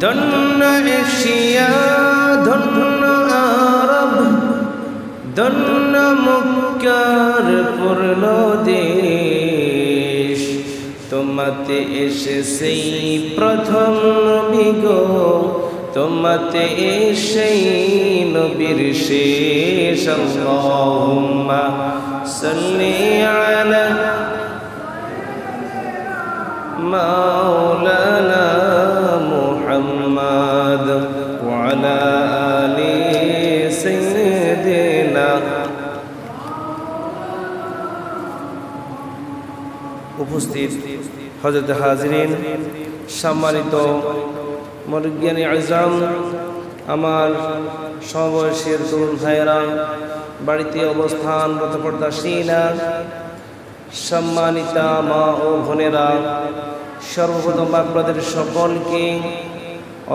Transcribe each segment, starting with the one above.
ধন্য এশিয়া, ধন্য আরব, ধন্য মক্কার পূর্ণ দেশ। তোমাতে এসেছেই প্রথম নবী গো, তোমাতে এসেই নবীর শেষ। আল্লাহুম্মা সাল্লি আলা মাওলানা মুহাম্মদ ওয়া আলা আলি সাইয়্যিদিনা। উপস্থিত হযরত হাজিরিন, সম্মানিত মুরব্বিয়ানে আযম, আমার সমবয়সীর তরুণ ভাইয়েরা, বাড়িতে অবস্থানরত পর্দাশীলা, সম্মানিতা মা ও বোনেরা, সর্বপ্রথম আপনাদের সকলকে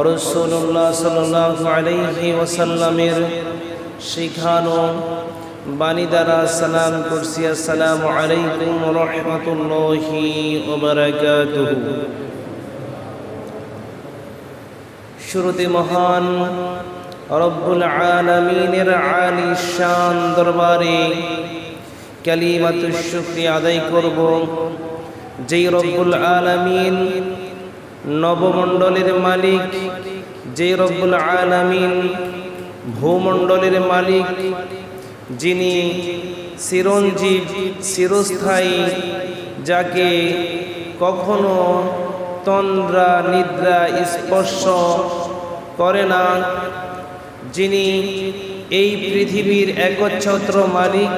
রাসূলুল্লাহ সাল্লাল্লাহু আলাইহি ওয়াসাল্লামের শিখানো বাণী দ্বারা সালাম করছি। আসসালামু আলাইকুম ওয়া রাহমাতুল্লাহি ওয়া বারাকাতুহু। শুরুতে মহান রব্বুল আলামিনের আলী শান দরবারে কালিমাতুশ শুকরিয়া আদায় করব, যেই রব্বুল আলামিন নবমণ্ডলের মালিক, যেই রব্বুল আলামিন ভূমণ্ডলের মালিক, যিনি চিরঞ্জীব চিরস্থায়ী, যাকে কখনো তন্দ্রা নিদ্রা স্পর্শ করে না, যিনি এই পৃথিবীর একচ্ছত্র মালিক,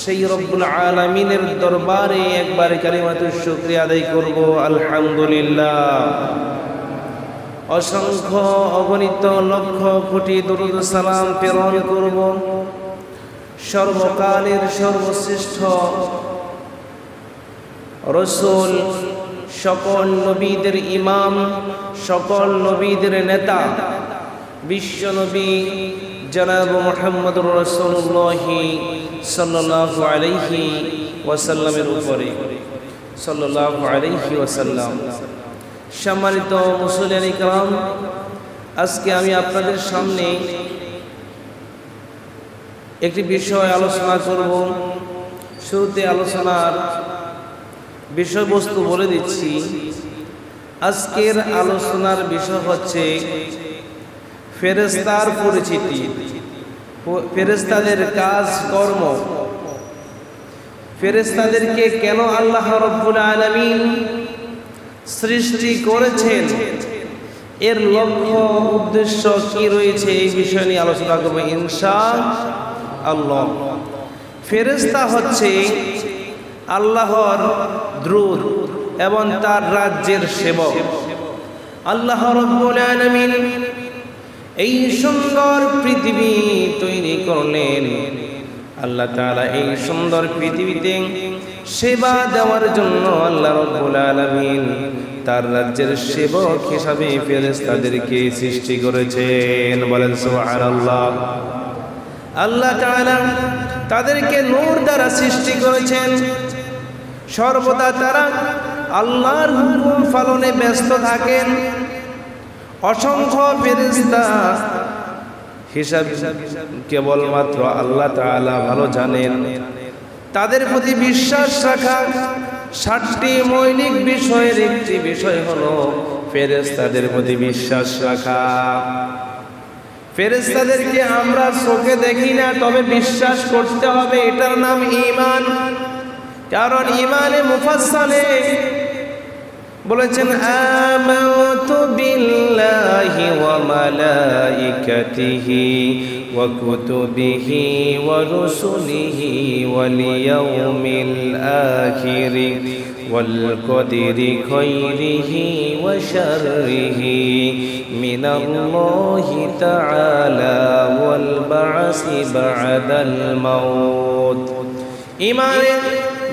সেই রব্বুল আলামিনের দরবারে একবার কালিমাতুশ শুকরিয়া আদায় করব। আলহামদুলিল্লাহ। অসংখ্য অগণিত লক্ষ কোটি দরুদ সালাম প্রেরণ করব সর্বকালের সর্বশ্রেষ্ঠ রাসূল, সকল নবীদের ইমাম, সকল নবীদের নেতা, বিশ্ব নবী জনাব মুহাম্মদুর রাসূলুল্লাহ সাল্লাল্লাহু আলাইহি ওয়াসাল্লামের উপরে সাল্লাল্লাহু আলাইহি ওয়াসাল্লাম। সম্মানিত মুসলিম ইকরাম, আজকে আমি আপনাদের সামনে একটি বিষয় আলোচনা করব। শুরুতে আলোচনার বিষয়বস্তু বলে দিচ্ছি। আজকের আলোচনার বিষয় হচ্ছে ফেরেশতার পরিচিতি, ফেরেশতাদের কাজ কর্ম, ফেরেশতাদেরকে কেন আল্লাহ রাব্বুল আলামিন সৃষ্টি করেছেন, এর লক্ষ্য উদ্দেশ্য কি রয়েছে, এই বিষয় নিয়ে আলোচনা করব ইনশাআল্লাহ। ফেরেশতা হচ্ছে আল্লাহর দূত এবং তার রাজ্যের সেবক। আল্লাহ রাব্বুল আলামিন এই সুন্দর পৃথিবী তৈরি করলেন। আল্লাহ তাআলা এই সুন্দর পৃথিবীতে সেবা দেওয়ার জন্য আল্লাহ রাব্বুল আলামিন তার রাজ্যের সেবক হিসাবে ফেরেশতাদেরকে সৃষ্টি করেছেন। বলেন সুবহানাল্লাহ। আল্লাহ তাআলা তাদেরকে নূর দ্বারা সৃষ্টি করেছেন। সর্বদা তারা আল্লাহর হুকুম পালনে ব্যস্ত থাকেন। অসংখ্য ফেরেশতা হিসাব কেবলমাত্র আল্লাহ তাআলা ভালো জানেন। তাদের প্রতি বিশ্বাস রাখা 7টি মৌলিক বিষয়ের একটি বিষয় হলো ফেরেশতাদের প্রতি বিশ্বাস রাখা। ফেরেশতাদেরকে আমরা চোখে দেখি না, তবে বিশ্বাস করতে হবে, এটার নাম ঈমান। কারণ ঈমানে মুফাসসালে বলেছেন আমানতু বিল্লাহি ওয়া মালাইকাতিহি ওয়া কুতুবিহি ওয়া রুসুলিহি ওয়াল ইয়াউমিল আখির ওয়াল কদরি খায়রিহি ওয়া শাররিহি মিনাল্লাহি তাআলা ওয়াল বা'সি বা'দাল মাউত। ঈমানের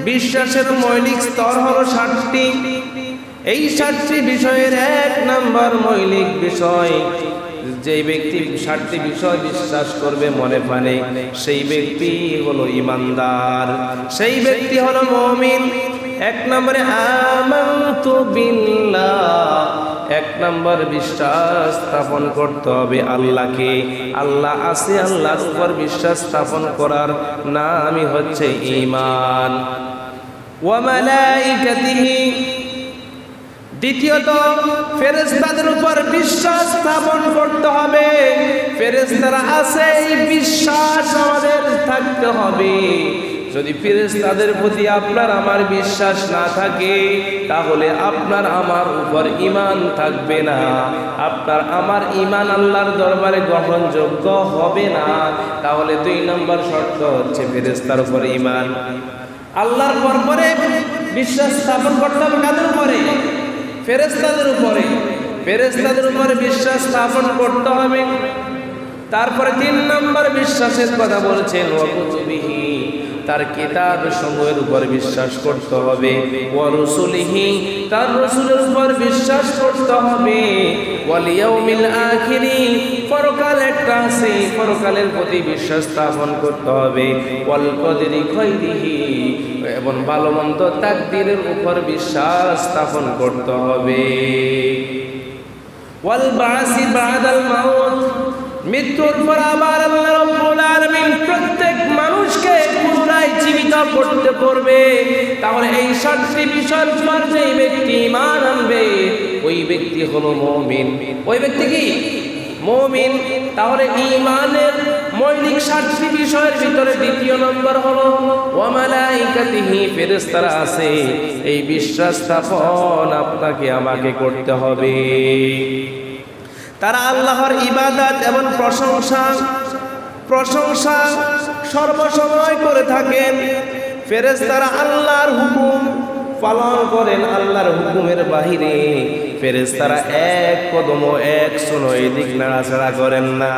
বিশ্বাসের মৌলিক স্তর হলো 7টি। এই 7টি বিষয়ের 1 নম্বর মৌলিক বিষয়, যে ব্যক্তি 7টি বিষয় বিশ্বাস করবে মনে প্রাণে, সেই ব্যক্তি হলো ঈমানদার, সেই ব্যক্তি হলো মুমিন। 1 নম্বরে আমানতু বিল্লাহ, এক নম্বর বিশ্বাস স্থাপন করতে হবে আল্লাহকে। আল্লাহ আছে, আল্লাহর উপর বিশ্বাস স্থাপন করার নামই হচ্ছে ঈমান। ওয়া মালাইকাতিহি, দ্বিতীয়ত ফেরেশতাদের উপর বিশ্বাস স্থাপন করতে হবে। ফেরেশতারা আছে এই বিশ্বাস আমাদের থাকতে হবে। যদি ফেরেশতাদের প্রতি আপনার আমার বিশ্বাস না থাকে, তাহলে আপনার আমার উপর ঈমান থাকবে না, আপনার আমার ঈমান আল্লাহর দরবারে গ্রহণযোগ্য হবে না। তাহলে 2 নম্বর শর্ত হচ্ছে ফেরেশতার উপর ঈমান। আল্লাহর পরে বিশ্বাস স্থাপন করতে হবে কাদের উপরে? ফেরেশতাদের উপরে। ফেরেশতাদের উপরে বিশ্বাস স্থাপন করতে হবে। তারপরে 3 নম্বর বিশ্বাসের কথা বলেছেন, ওয়া কুতুবিহি, তার কিতাব সমূহের উপর বিশ্বাস করতে হবে। ওয়া রুসুলিহি, তার রাসূলের উপর বিশ্বাস করতে হবে। ওয়াল ইয়াউমিল আখিরি, পরকাল একটা আছে, পরকালের প্রতি বিশ্বাস স্থাপন করতে হবে। ওয়াল কদরি খাইরিহি, এবং ভালো মন্দ তাকদীরের উপর বিশ্বাস স্থাপন করতে হবে। ওয়াল বাসি বাদাল মাউত, মৃত্যুর পর আবার আল্লাহ রাব্বুল আলামিন প্রত্যেক মানুষকে পুনরায় জীবিত করতে করবে। তাহলে এই 7টি বিষয়ের উপর যে ব্যক্তি ঈমান আনবে, ওই ব্যক্তি হলো মুমিন। ওই ব্যক্তি কি? মুমিন। তাহলে ঈমানের মৌলিক 7টি বিষয়ের ভিতরে 2 নম্বর হলো ওয়া মালাইকাতিহি, ফেরেশতারা আছে, এই বিশ্বাস স্থাপন আপনাকে আমাকে করতে হবে। তারা আল্লাহর ইবাদত এবং প্রশংসা সর্বসময় করে থাকেন। ফেরেশতারা আল্লাহর হুকুম পালন করেন, আল্লাহর হুকুমের বাহিরে ফেরেশতারা এক কদম এক শোনো এদিক নাড়াচাড়া করেন না।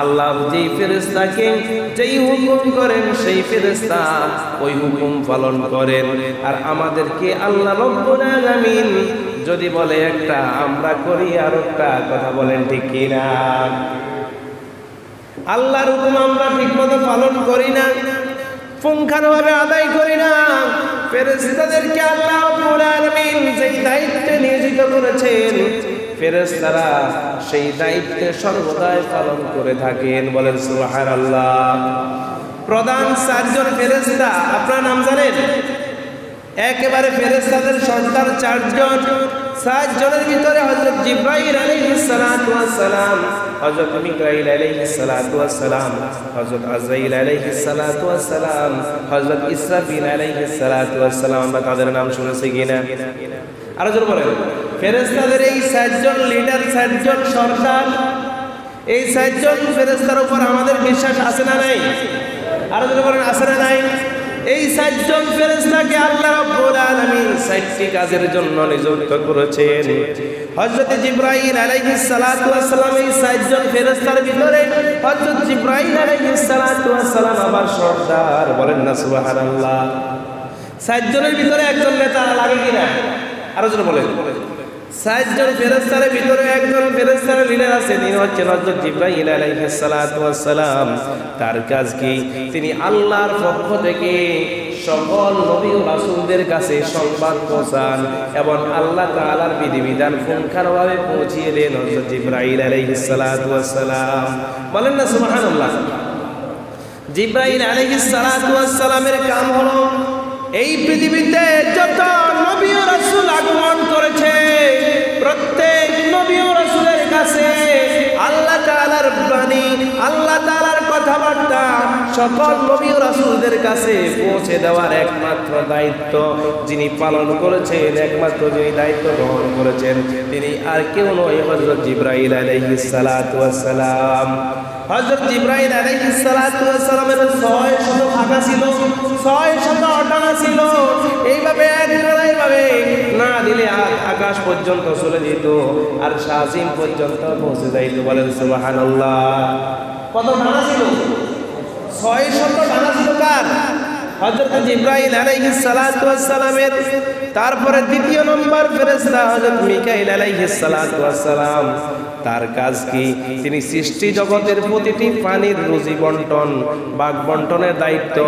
আল্লাহ যেই ফেরেশতাকে যেই হুকুম করেন, সেই ফেরেশতা ওই হুকুম পালন করেন। আর আমাদেরকে আল্লাহ রব্বুল আলামিন যদি বলে একটা, আমরা করি আর একটা। কথা বলেন ঠিক কিনা? আল্লাহর হুকুম আমরা ঠিকমতো পালন করি না, পুঙ্খানুভাবে আদায় করি না। ফেরেশতাদেরকে আল্লাহ রাব্বুল আলামিন যেই দায়িত্বে নিয়োজিত করেছেন, ফেরেশতারা সেই দায়িত্বে সর্বদাই পালন করে থাকেন। বলেন সুবহানাল্লাহ। প্রধান 4 জন ফেরেশতা, আপনার নাম জানেন? একেবারে ফেরেশতাদের সর্দার 4 জন। 7 জনের ভিতরে হযরত জিবরাইল আলাইহিস সালাতু ওয়াস সালাম, হযরত মিকাইল আলাইহিস সালাতু ওয়াস সালাম, হযরত আজরাইল আলাইহিস সালাতু ওয়াস সালাম, হযরত ইসরাফিল আলাইহিস সালাতু ওয়াস সালাম। আমরা তাদের নাম শুনেছি কিনা? আরো জোরে বলেন। ফেরেশতাদের এই 7 জন লিডার, 7 জন সর্দার, এই 7 জন ফেরেশতার উপর আমাদের বিশ্বাস আছে না নাই? আরো জোরে বলেন, আছে না নাই? এই 7 জন ফেরেশতাকে আল্লাহ রাব্বুল আলামিন 7টি কাজের জন্য নিযুক্ত করেছেন। হযরত জিবরাইল আলাইহিস সালাতু ওয়াস সালাম এই 7 জন ফেরেশতার ভিতরে হযরত জিবরাইল আলাইহিস সালাতু ওয়াস সালাম আবার সর্দার। বলেন না সুবহানাল্লাহ। 7 জনের ভিতরে একজন নেতা লাগে কিনা? আরো জোরে বলেন। 7 জন ফেরেশতার ভিতরে একজন ফেরেশতার লিডার আছে, তিনি হচ্ছেন হযরত জিবরাইল আলাইহিস সালাতু ওয়াস সালাম। তার কাজ কি? তিনি আল্লাহর পক্ষ থেকে সকল নবী ও রাসূলদের কাছে সংবাদ পৌঁছান এবং আল্লাহ তাআলার বিধিবিধান পুঙ্খানুভাবে পৌঁছিয়ে দেন হযরত জিবরাইল আলাইহিস সালাতু ওয়াস সালাম। বলেন না সুবহানাল্লাহ। জিবরাইল আলাইহিস সালাতু ওয়াস সালামের কাম হলো এই পৃথিবীতে যত নবী ও রাসূল আগমন করেছে, প্রত্যেক নবী ও রাসূলের কাছে আল্লাহ তাআলার বাণী, আল্লাহ তাআলার কথাবার্তা সকল নবী ও রাসূলদের কাছে পৌঁছে দেওয়ার একমাত্র দায়িত্ব যিনি পালন করেছেন, একমাত্র যিনি দায়িত্ব গ্রহণ করেছেন, তিনি আর কেউ নয়, হযরত জিবরাইল আলাইহিস সালাতু ওয়াস সালাম। হযরত জিবরাইল আলাইহিস সালাতু ওয়াস সালামের 600 পাখা ছিল, 600 অটানা ছিল। এইভাবে এইভাবে না দিলে আকাশ পর্যন্ত চলে যেত আর শাসিম পর্যন্ত পৌঁছে যাইত। বলেন সুবহানাল্লাহ। কত ডানা ছিল? 600 ডানা ছিল কার? হযরত জিবরাইল আলাইহিস সালাতু ওয়াস সালামের। তারপরে 2 নম্বর ফেরেশতা হযরত মিকাইল আলাইহিস সালাতু ওয়াস সালাম। তার কাজ কি? তিনি সৃষ্টি জগতের প্রতিটি প্রাণীর রুজি বন্টন, বাগ বন্টনের দায়িত্ব,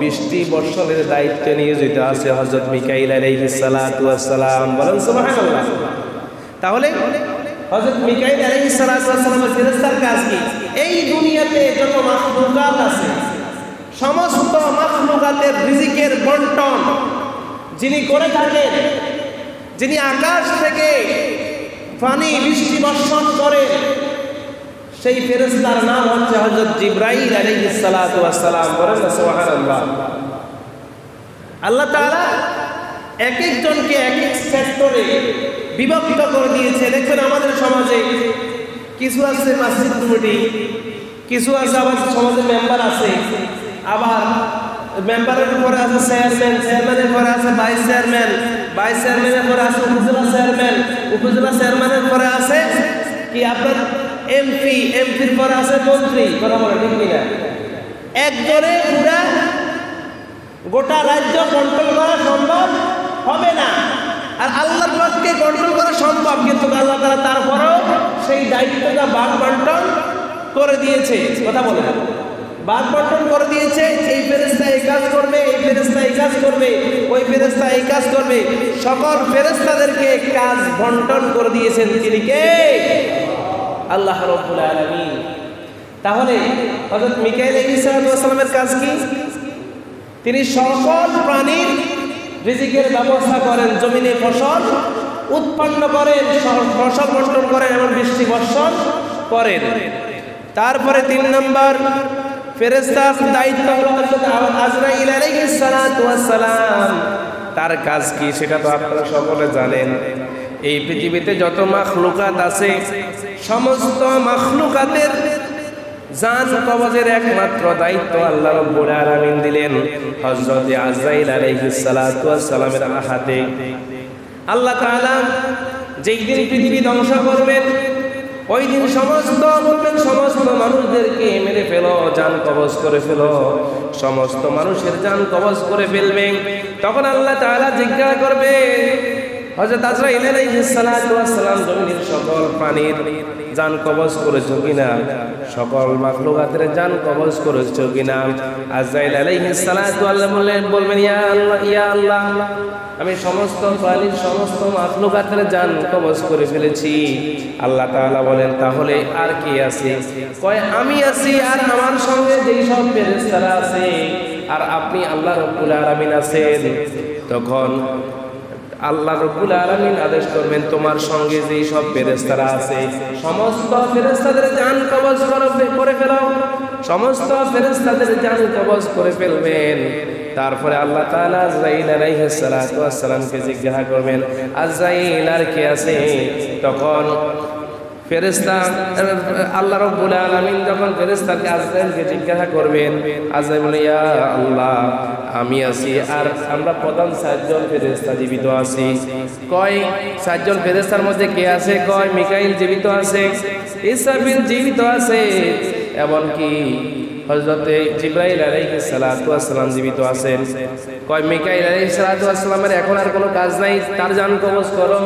বৃষ্টি বর্ষণের দায়িত্বে নিয়োজিত আছে হযরত মিকাইল আলাইহিস সালাতু ওয়াস সালাম। বলেন সুবহানাল্লাহ। তাহলে হযরত মিকাইল আলাইহিস সালাতু ওয়াস সালামের ফেরেশতার কাজ কি? এই দুনিয়াতে যত মাখলুকাত আছে সমস্ত মাখলুকাতের রিজিকের বন্টন যিনি করে থাকেন, যিনি আকাশ থেকে পানি বৃষ্টি বর্ষণ করে, সেই ফেরেশতার নাম হচ্ছে হযরত জিবরাইল আলাইহিস সালাতু ওয়াস সালাম। বলেন না সুবহানাল্লাহ। আল্লাহ তাআলা এক একজনকে এক এক সেক্টরে বিভক্ত করে দিয়েছে। দেখবেন আমাদের সমাজে কিছু আছে মসজিদ কমিটি, কিছু আছে আবার সমাজে মেম্বার আছে, আবার মেম্বারের পরে আছে চেয়ারম্যান, চেয়ারম্যানের পরে আছে ভাইস চেয়ারম্যান, ভাইস চেয়ারম্যানের পরে আছে উপজেলা চেয়ারম্যান, উপজেলা চেয়ারম্যানের পরে আছে কি আপনার এমপি, এমপির পরে আছে মন্ত্রী। কথা বলে ঠিক কিনা? একজনে পুরা গোটা রাজ্য কন্ট্রোল করা সম্ভব হবে না। আর আল্লাহর পথকে কন্ট্রোল করা সম্ভব, কিন্তু আল্লাহ তাআলা তারপরেও সেই দায়িত্বটা ভাগ বন্টন করে দিয়েছে। কথা বলে ভাগ বন্টন করে দিয়েছে। এই ফেরেশতা এই কাজ করবে, এই ফেরেশতা এই কাজ করবে, ওই ফেরেশতা এই কাজ করবে। সকল ফেরেশতাদেরকে কাজ বন্টন করে দিয়েছেন তিনি কে? আল্লাহ রাব্বুল আলামিন। তাহলে হযরত মিকাইল আলাইহিস সালামের কাজ কি? তিনি সকল প্রাণীর রিজিকের ব্যবস্থা করেন, জমিনে ফসল উৎপন্ন করেন, ফসল বর্ষণ করেন এবং বৃষ্টি বর্ষণ করেন। তারপরে 3 নম্বর ফেরেশতার দায়িত্ব হলো আজরাইল আলাইহিস সালাতু ওয়াস সালাম। তার কাজ কি সেটা তো আপনারা সকলে জানেন। এই পৃথিবীতে যত মাখলুকাত আছে সমস্ত মাখলুকাতের জান কবজের একমাত্র দায়িত্ব আল্লাহ রাব্বুল আলামিন দিলেন হযরত আজরাইল আলাইহিস সালাতু ওয়াস সালামের হাতে। আল্লাহ তাআলা যেই দিন পৃথিবী ধ্বংস করবেন ওই দিন সমস্ত মানুষদেরকে মেরে ফেলো, জান কবজ করে ফেলো, সমস্ত মানুষের জান কবজ করে ফেলবেন। তখন আল্লাহ তাআলা জিজ্ঞাসা করবে হযরত আজরাইল আলাইহিস সালাতু ওয়াস সালাম, জমিনের সকল প্রাণীর জান কবজ করেছো কিনা, সকল মাখলুকাতের জান কবজ করেছো কিনা? আজরাইল আলাইহিস সালাতু বলবেন ইয়া আল্লাহ, আমি সমস্ত প্রাণীর সমস্ত মাখলুকাতের জান কবজ করে ফেলেছি। আল্লাহ তাআলা বলেন তাহলে আর কি আছে? কয় আমি আছি আর আমার সঙ্গে যেই সব ফেরেশতারা আছে, আর আপনি আল্লাহ রাব্বুল আলামিন আছেন। তখন আল্লাহ রাব্বুল আলামিন আদেশ করবেন তোমার সঙ্গে যেই সব ফেরেশতারা আছে সমস্ত ফেরেশতাদের জান কবজ করে ফেলো, সমস্ত ফেরেশতাদের জান কবজ করে ফেলবেন। তারপরে আল্লাহ তাআলা আজরাইল আলাইহিস সালাতু ওয়াস সালামকে জিজ্ঞাসা করবেন আজরাইল আর কি আছে? তখন ফেরেশতা আল্লাহ রাব্বুল আলামিন যখন ফেরেশতাকে আজরাইলকে জিজ্ঞাসা করবেন, আজরাইল বলে ইয়া আল্লাহ আমি আছি আর আমরা প্রধান 4 জন ফেরেশতা জীবিত আছি। কয় 4 জন ফেরেশতার মধ্যে কে আছে? কয় মিকাইল জীবিত আছে, ইসরাফিল জীবিত আছে, এমনকি হযরত জিবরাইল আলাইহিস সালাতু ওয়াস সালাম জীবিত আছেন। কয় মিকাইল আলাইহিস সালাতু ওয়াস সালামের এখন আর কোনো কাজ নাই, তার জান কবজ করো।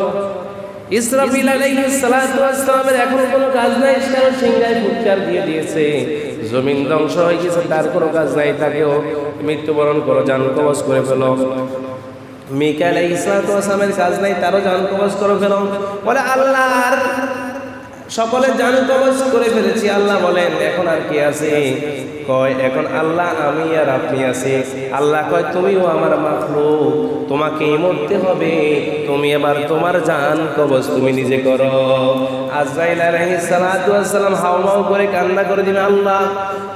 ইসরাফিল আলাইহিস সালাতু ওয়াস সালামের এখন কোনো কাজ নাই, কারণ সিংহায় ফুৎকার দিয়ে দিয়েছে, জমিন ধ্বংস হয়ে গেছে, তার কোনো কাজ নাই, তাকেও মৃত্যুবরণ করো, জান কবজ করে ফেলো। মিকাইল আলাইহিস সালাতু ওয়াস সালামের কাজ নাই, তারও জান কবজ করে ফেলো। বলে আল্লাহর সকলে জান কবজ করে ফেলেছি। আল্লাহ বলেন এখন আর কি আছে? কয় এখন আল্লাহ আমি আর আপনি আছি। আল্লাহ কয় তুমিও আমার মাখলুক, তোমাকেই মরতে হবে, তুমি এবার তোমার জান কবজ তুমি নিজে করো। আজরাইল আলাইহিস সালাতু ওয়াস সালাম হাওমাও করে কান্না করে দিলেন, আল্লাহ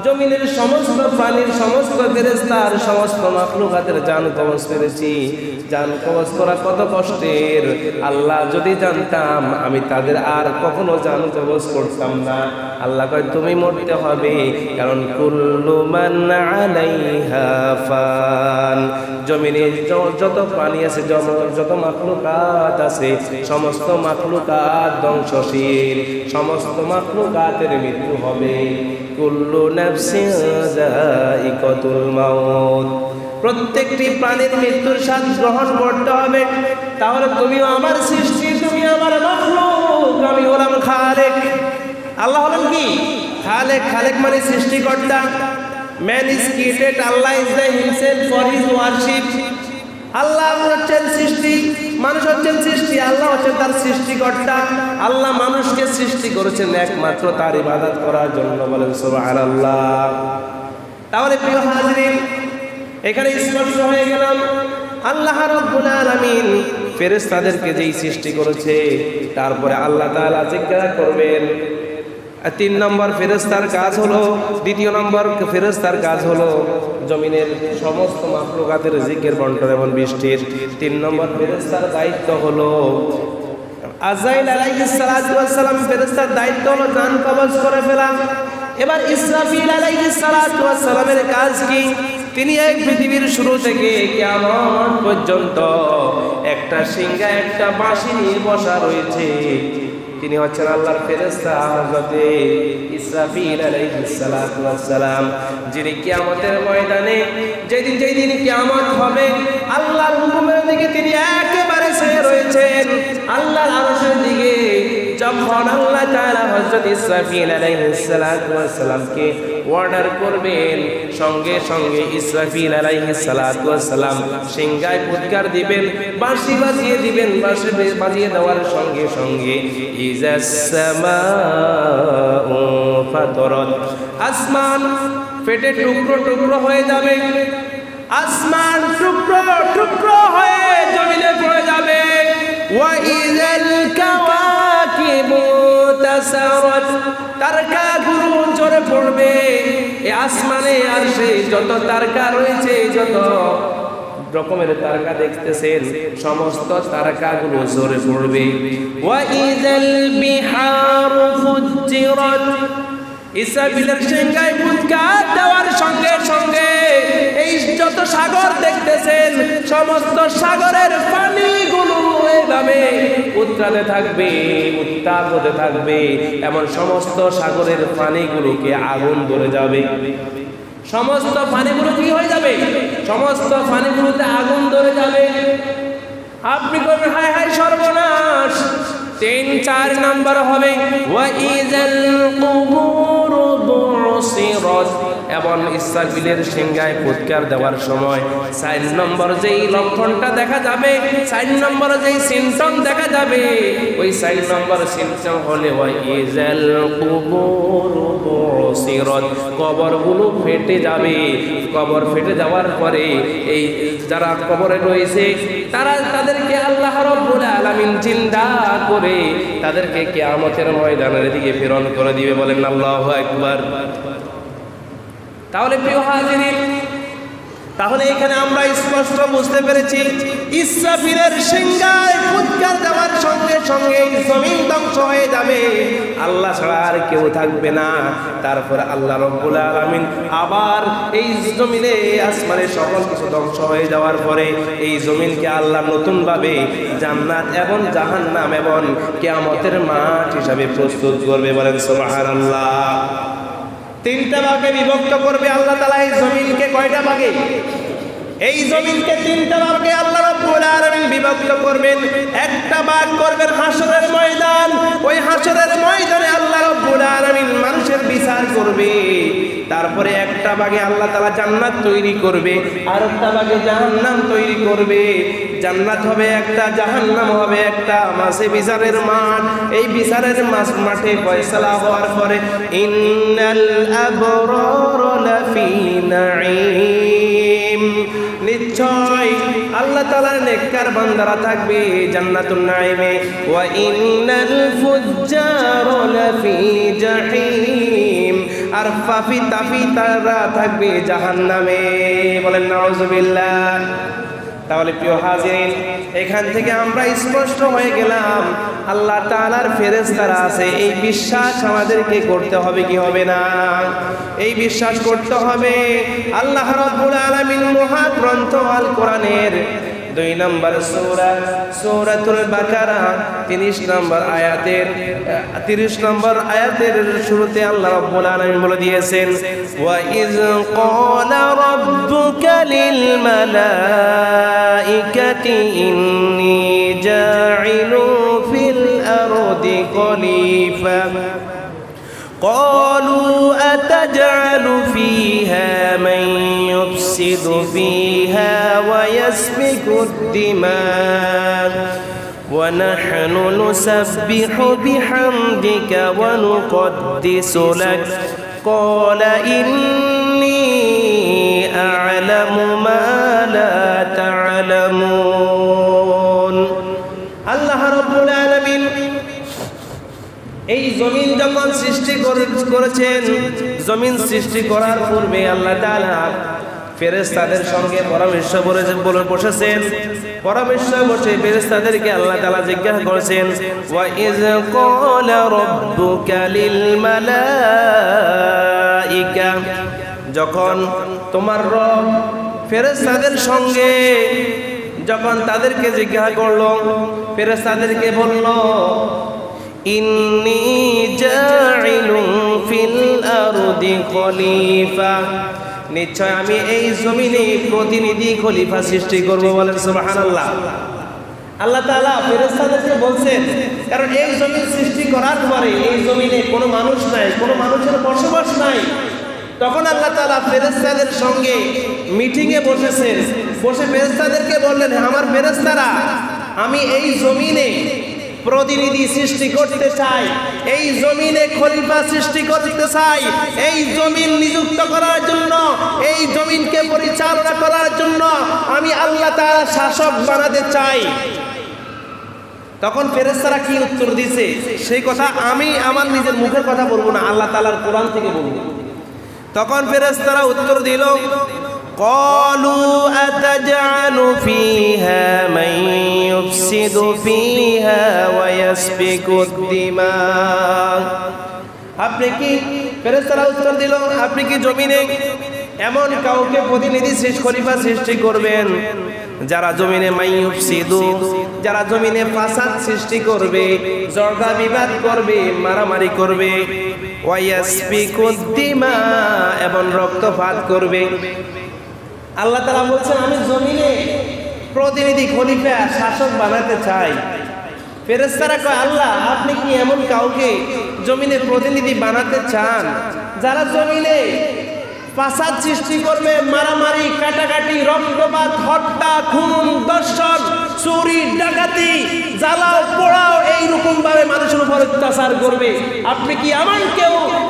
জমিনের সমস্ত প্রাণীর সমস্ত ফেরেশতার সমস্ত মাখলুকাতের জান কবজ করেছি, জান কবজ করা কত কষ্টের। আল্লাহ যদি জানতাম আমি তাদের আর কখনো জান কবজ করতাম না। আল্লাহ কয় তুমি মরতে হবে, কারণ কুল্লু মান আলাইহা ফান, জমিনে যত প্রাণী আছে, যত মাখলুকাত আছে সমস্ত মাখলুকাত ধ্বংসশীল, সমস্ত মাখলুকাতের মৃত্যু হবে। কুল্লু নাফসিন যায়িকাতুল মাউত, প্রত্যেকটি প্রাণীর মৃত্যুর স্বাদ গ্রহণ করতে হবে। তাহলে তুমিও আমার সৃষ্টি, তুমি আমার মাখলুক, আমি হলাম খালেক। আল্লাহ হলেন কি? খালেক। খালেক মানে সৃষ্টিকর্তা। Man is created, Allah is the himself for his worship. Allah হচ্ছেন সৃষ্টি, মানুষ হচ্ছেন সৃষ্টি, আল্লাহ হচ্ছেন তার সৃষ্টিকর্তা। আল্লাহ মানুষকে সৃষ্টি করেছেন একমাত্র তার ইবাদত করার জন্য, বলেন সুবহানাল্লাহ। তাহলে প্রিয় হাজিরিন, এখানে স্পষ্ট হয়ে গেলাম আল্লাহ রাব্বুল আলামিন ফেরেশতাদেরকে যেই সৃষ্টি করেছে, তারপরে আল্লাহ তাআলা জিজ্ঞাসা করবেন। 3 নম্বর ফেরেশতার কাজ হলো, 2 নম্বর ফেরেশতার কাজ হলো জমিনের সমস্ত মাখলুকাতের রিজিকের বন্টন এবং বৃষ্টির। 3 নম্বর ফেরেশতার দায়িত্ব হলো আজরাইল আলাইহিস সালাতু ওয়াস সালাম, ফেরেশতার দায়িত্ব হলো জান কবজ করে ফেলা। এবার ইসরাফিল আলাইহিস সালাতু ওয়াস সালামের কাজ কি? তিনি এই পৃথিবীর শুরু থেকে কিয়ামত পর্যন্ত একটা সিংহা একটা বাঁশি নিয়ে বসা রয়েছে। তিনি হচ্ছেন আল্লাহর ফেরেশতা হযরত ইসরাফিল আলাইহিস সালাতু ওয়াস সালাম, যিনি কিয়ামতের ময়দানে যেদিন কিয়ামত হবে আল্লাহর হুকুমের দিকে তিনি একেবারে চেয়ে রয়েছেন, আল্লাহর আরশের দিকে। যখন আল্লাহ তাআলা হযরত ইসরাফিল আলাইহিস সালাতু ওয়াস সালামকে অর্ডার করবেন, সঙ্গে সঙ্গে ইসরাফিল আলাইহিস সালাতু ওয়াস সালাম সিংহায় ফুৎকার দিবেন, বাঁশি বাজিয়ে দিবেন। বাঁশি বাজিয়ে দেওয়ার সঙ্গে সঙ্গে ইজাস সামাউ ফাতরাত, আসমান ফেটে টুকরো টুকরো হয়ে যাবে। আসমান টুকরো টুকরো হয়ে জমিনে পড়ে যাবে। ওয়া ইযাল কাওয়াকিবু তাসারাত, তারকাগুলো ঝরে পড়বে। এই আসমানে আর সেই যত তারকা রয়েছে, যত রকমের তারকা দেখতেছেন, সমস্ত তারকাগুলো ঝরে পড়বে। ওয়া ইযাল বিহারু ফুজ্জিরাত, ইসরাফিলের সিংহায় ফুৎকার দেওয়ার সঙ্গে সঙ্গে এই যত সাগর দেখতেছেন, সমস্ত সাগরের পানিগুলো এভাবে উত্তালে থাকবে, উত্তাপ হতে থাকবে। এমন সমস্ত সাগরের পানিগুলোকে আগুন ধরে যাবে। সমস্ত পানিগুলো কি হয়ে যাবে? সমস্ত পানিগুলোতে আগুন ধরে যাবে। আপনি করবেন হায় হায় সর্বনাশ। 3-4 নম্বর হবে ওয়া ইযাল কুবুরু বুসিরাত, এবং ইসরাফিলের সিংহায় ফুৎকার দেওয়ার সময় 4 নম্বর যেই লক্ষণটা দেখা যাবে, 4 নম্বর যেই সিম্পটম দেখা যাবে, ওই 4 নম্বর সিম্পটম হলে ওয়া ইযাল কুবুরু বুসিরাত, কবরগুলো ফেটে যাবে। কবর ফেটে যাওয়ার পরে এই যারা কবরে রয়েছে তাদেরকে আল্লাহ রাব্বুল আলামিন জিন্দা করে তাদেরকে কিয়ামতের ময়দানের দিকে প্রেরণ করে দিবে। বলেন আল্লাহু আকবার। তাহলে প্রিয় হাজিরিন, তাহলে এখানে আমরা স্পষ্ট বুঝতে পেরেছি ইসরাফিলের সিংহায় ফুৎকার দেওয়ার সঙ্গে সঙ্গে জমিন ধ্বংস হয়ে যাবে, আল্লাহ ছাড়া আর কেউ থাকবে না। তারপর আল্লাহ রাব্বুল আলামিন আবার এই জমিনে আসমানের সকল কিছু ধ্বংস হয়ে যাওয়ার পরে এই জমিনকে আল্লাহ নতুন ভাবে জান্নাত এবং জাহান্নাম এবং কিয়ামতের মাঠ হিসাবে প্রস্তুত করবে। বলেন সুবহানাল্লাহ। 3টা ভাগে বিভক্ত করবে আল্লাহ তাআলা এই জমিনকে। কয়টা ভাগে? এই জমিনকে 3টা ভাগে আল্লাহ রাব্বুল আলামিন বিভক্ত করবেন। একটা ভাগ করবেন হাশরের ময়দান, ওই হাশরের ময়দানে আল্লাহ রাব্বুল আলামিন মানুষের বিচার করবে। তারপরে একটা ভাগে আল্লাহ তাআলা জান্নাত তৈরি করবে, আর একটা ভাগে জাহান্নাম তৈরি করবে। জান্নাত হবে একটা, জাহান্নাম হবে একটা, মাঝে বিচারের মাঠ। এই বিচারের মাঠে ফয়সালা হওয়ার পরে ইন্নাল আবরার লাফি নাঈম, নিশ্চয় আল্লাহ তাআলার নেককার বান্দারা থাকবে জান্নাতুন নাঈমে। ওয়া ইন্নাল ফুজ্জার লাফি জাহিম, আর ফাফি তাফি তারা থাকবে জাহান্নামে। বলেন নাউজুবিল্লাহ। তাহলে প্রিয় হাজিরিন, এখান থেকে আমরা স্পষ্ট হয়ে গেলাম আল্লাহ তাআলার ফেরেশতারা আছে, এই বিশ্বাস আমাদেরকে করতে হবে কি হবে না? এই বিশ্বাস করতে হবে। আল্লাহ রাব্বুল আলামিন মহাগ্রন্থ আল কোরআনের 2 নম্বর সূরা সূরাতুল বাকারা 30 নম্বর আয়াতের শুরুতে আল্লাহ রাব্বুল আলামিন বলে দিয়েছেন ওয়া ইয ক্বালা রাব্বুকা লিল মালাইকাতি ইন্নী জাইলু ফিল আরদি খলিফা قالوا أتجعل فيها من يفسد فيها ويسفك الدماء ونحن نسبح بحمدك ونقدس لك قال إني أعلم ما لا تعلمون আল্লাহ রাব্বুল আলামিন এই জমিন যখন সৃষ্টি করেছেন, জমিন সৃষ্টি করার পূর্বে আল্লাহ তাআলা ফেরেশতাদের সঙ্গে পরামর্শ বলে বসেছেন। পরামর্শ বসে ফেরেশতাদেরকে আল্লাহ তাআলা জিজ্ঞাসা করেছেন, ওয়া ইয ক্বালা রাব্বুকা লিল মালাইকা, যখন তোমার রব ফেরেশতাদের সঙ্গে যখন তাদেরকে জিজ্ঞাসা করলো, ফেরেশতাদেরকে বলল, ইন্নী জাইলুন ফিল আরদি খলিফা, নিশ্চয় আমি এই জমিনে প্রতিনিধি খলিফা সৃষ্টি করব। বলেন সুবহানাল্লাহ। আল্লাহ তাআলা ফেরেশতাদেরকে বলছেন, কারণ এই জমিন সৃষ্টি করার পরে এই জমিনে কোনো মানুষ নাই, কোনো মানুষের বসবাস নাই। তখন আল্লাহ তাআলা ফেরেশতাদের সঙ্গে মিটিংয়ে বসেছেন, বসে ফেরেশতাদেরকে বললেন, আমার ফেরেশতারা, আমি এই জমিনে প্রতিনিধি সৃষ্টি করতে চাই, এই জমিনে খলিফা সৃষ্টি করতে চাই, এই জমিন নিযুক্ত করার জন্য, এই জমিনকে পরিচালনা করার জন্য আমি আল্লাহ তাআলা শাসক বানাতে চাই। তখন ফেরেশতারা কি উত্তর দিয়েছে সেই কথা আমি আমার নিজের মুখের কথা বলবো না, আল্লাহ তাআলার কোরআন থেকে বলবো। তখন ফেরেশতারা উত্তর দিল, قالوا أتجعل فيها من يفسد فيها ويسفك الدماء, আপনি কি, ফেরেশতারা উত্তর দিল, আপনি কি জমিনে এমন কাউকে প্রতিনিধি খলিফা সৃষ্টি করবেন যারা জমিনে মাইয়ুফসিদু, যারা জমিনে ফাসাদ সৃষ্টি করবে, ঝগড়া বিবাদ করবে, মারামারি করবে, ওয়ায়াসফিকুদ দিমা, এবং রক্তপাত করবে। আল্লাহ তাআলা বলছেন, আমি জমিনে প্রতিনিধি খলিফা শাসক বানাতে চাই। ফেরেশতারা কয়, আল্লাহ আপনি কি এমন কাউকে জমিনে প্রতিনিধি বানাতে চান যারা জমিনে ফাসাদ সৃষ্টি করবে, মারামারি, কাটাকাটি, রক্তপাত, হত্যা, খুন, দর্শন, চুরি, ডাকাতি, জ্বালাও পোড়াও, এইরকম ভাবে মানুষের উপর অত্যাচার করবে? আপনি কি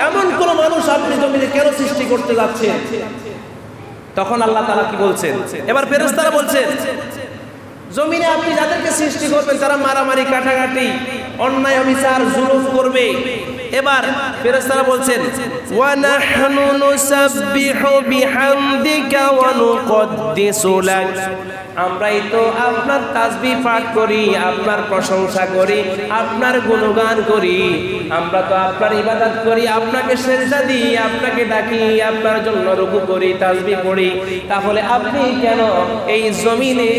এমন কোন মানুষ আপনি জমিনে কেন সৃষ্টি করতে যাচ্ছেন? তখন আল্লাহ তাআলা কি বলছেন, এবার ফেরেশতারা বলছেন, জমিনে আপনি যাদেরকে সৃষ্টি করবেন তারা মারামারি, কাটাকাটি, অন্যায়, অবিচার, জুলুম করবে। এবার ফেরেশতারা বলছেন, ওয়া নাহনু নুসাব্বিহু বিহামদিকা ওয়া নুকদ্দিসু লাক, আমরাই তো আপনার তাসবিহ পাঠ করি, আপনার প্রশংসা করি, আপনার গুণগান করি, আমরা তো আপনার ইবাদত করি, আপনাকে সিজদা দিই, আপনাকে ডাকি, আপনার জন্য রুকু করি, তাসবিহ পড়ি। তাহলে আপনি কেন এই জমিনে